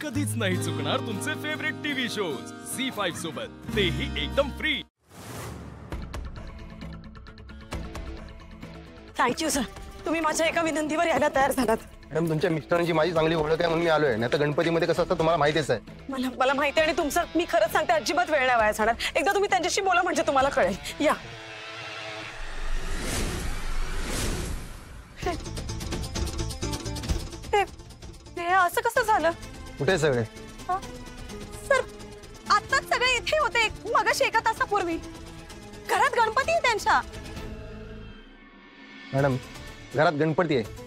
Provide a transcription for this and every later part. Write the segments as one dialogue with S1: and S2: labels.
S1: कधीच नाही चुकणार तुमचे फेवरेट टीव्ही शोज झी5 सोबत, तेही एकदम फ्री।
S2: थँक्यू सर, तुम्ही माझ्या एका विनंतीवर यायला तयार झालात।
S3: मॅडम, तुमच्या मिस्टरांची माझी चांगली ओळख आहे म्हणून मी आलोय, नाही तर गणपतीमध्ये कसं असतं तुम्हाला माहितीच आहे।
S2: मला माहिती आहे, आणि तुमचं मी खरंच सांगते अजिबात वेळ नाही वाया जाणार। एकदा तुम्ही त्यांच्याशी बोला म्हणजे तुम्हाला कळेल। या हे असं कसं झालं?
S3: कुठे सगळे?
S2: सर आत्ताच सगळे इथे होते, मगाशी एका तासापूर्वी। घरात गणपती आहे त्यांच्या।
S3: मॅडम, घरात गणपती आहे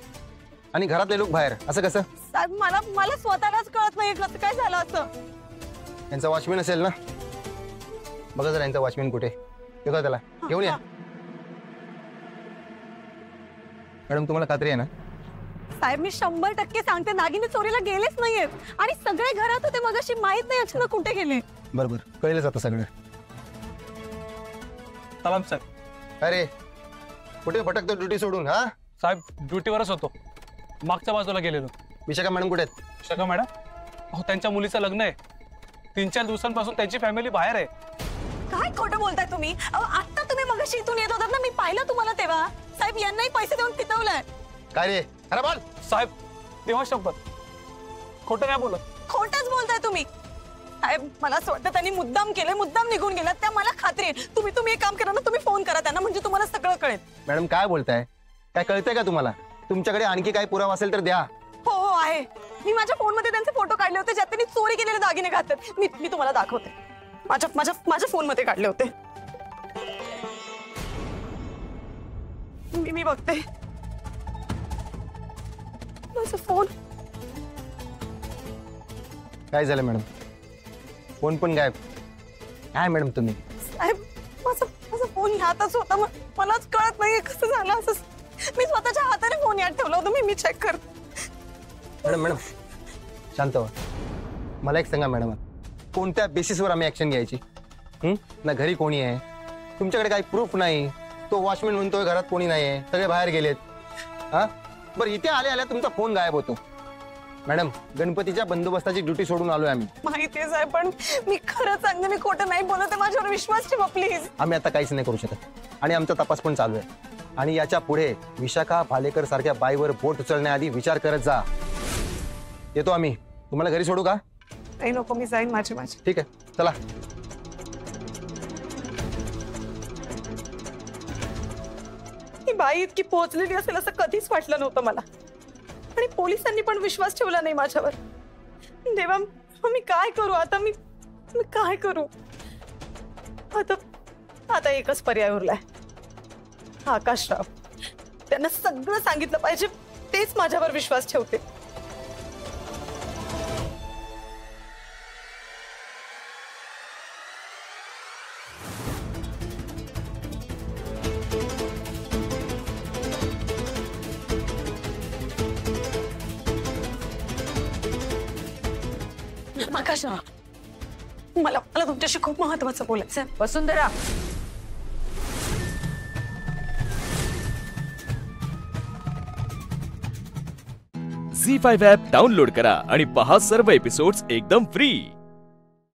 S3: आणि घरातले लोक बाहेर, असं कसं?
S2: साहेब मला स्वतःलाच कळत नाही कसं काय झालं असं।
S3: यांचा वॉचमॅन असेल ना, बघा जरा यांचा वॉचमॅन कुठे, बघा त्याला घेऊन या। मॅडम, तुम्हाला खात्री आहे ना?
S2: साहेब मी 100% सांगते, नागिनी चोरीला गेलेच नाहीयेत आणि सगळे घरात होते मगाशी, माहित नाही अचानक कुठे गेले।
S3: बरोबर, कळेलच आता सगळं।
S4: सलाम साहेब।
S3: अरे कुठे भटकतो ड्युटी सोडून? हा
S4: साहेब, ड्युटीवरच होतो, मागच्या बाजूला गेलेलो।
S3: विशाखा मॅडम कुठे आहेत?
S4: विशाखा मॅडम, अहो त्यांच्या मुलीचं लग्न आहे, 3-4 दिवसांपासून त्यांची फॅमिली बाहेर आहे।
S2: काय खोटं बोलताय तुम्ही? आता तुम्ही मगाशी इथून येत होतात ना, मी पाहिलं तुम्हाला तेव्हा। साहेब यांनाही पैसे देऊन फितवलंय।
S3: काय रे? अरे बोल
S4: साहेब, तेव्हा शपथ, खोटं नाही बोलत।
S2: खोटंच बोलताय तुम्ही साहेब। मला असं वाटतं त्यांनी मुद्दाम केले, मुद्दाम निघून गेलात, त्या मला खात्री आहे। तुम्ही एक काम करा ना, तुम्ही फोन करा त्यांना, म्हणजे तुम्हाला सगळं कळेल।
S3: मॅडम, काय बोलताय? काय कळतंय का तुम्हाला? तुमच्याकडे आणखी काय पुरावा असेल तर द्या।
S2: हो आहे, मी माझ्या फोन मध्ये त्यांचे फोटो काढले होते, ज्यात त्यांनी चोरी केलेले दागिने घातलेत। मी तुम्हाला दाखवते, माझ्या फोन मध्ये काढले होते। मी बघते माझा फोन।
S3: काय झालं मॅडम? फोन पण गायब? काय मॅडम तुम्ही?
S2: साहेब माझा फोन ह्यातच होता, मलाच कळत नाहीये कसं झालं असं। मी स्वतःच्या हाताने फोन यात ठेवला होता, मी चेक करते।
S3: मॅडम शांत व्हा। मला एक सांगा मॅडम, कोणत्या बेसिसवर आम्ही ऍक्शन घ्यायची? ना घरी कोणी आहे, तुमच्याकडे काही प्रूफ नाही, तो वॉचमॅन म्हणतोय घरात कोणी नाहीये, सगळे बाहेर गेलेत। हा बरं, इथे आल्या तुमचा फोन गायब होतो। मॅडम, गणपतीच्या बंदोबस्ताची ड्युटी सोडून आलोय आम्ही।
S2: माहितीये साहेब, पण मी खरं सांगते, मी खोटं नाही बोलत आहे, माझ्यावर विश्वास ठेवा प्लीज।
S3: आम्ही आता काहीच नाही करू शकत आणि आमचा तपास पण चालू आहे, आणि याच्या पुढे विशाखा भालेकर सारख्या बाईवर बोट उचलण्याआधी विचार करत जा। येतो आम्ही, तुम्हाला घरी सोडू का?
S2: नाही नको, मी जाईन माझी।
S3: ठीक आहे, चला।
S2: ही बाई इतकी पोहोचलेली असेल असं कधीच वाटलं नव्हतं मला, आणि पोलिसांनी पण विश्वास ठेवला नाही माझ्यावर। देवा, मी काय करू आता? मी काय करू आता? एकच पर्याय उरलाय, आकाशराव। त्यांना सगळं सांगितलं पाहिजे, तेच माझ्यावर विश्वास ठेवते। आकाशराव, मला तुमच्याशी खूप महत्त्वाचं बोलायचं आहे।
S5: वसुंधरा,
S1: झी5 ॲप डाउनलोड करा आणि पहा सर्व एपिसोड्स एकदम फ्री।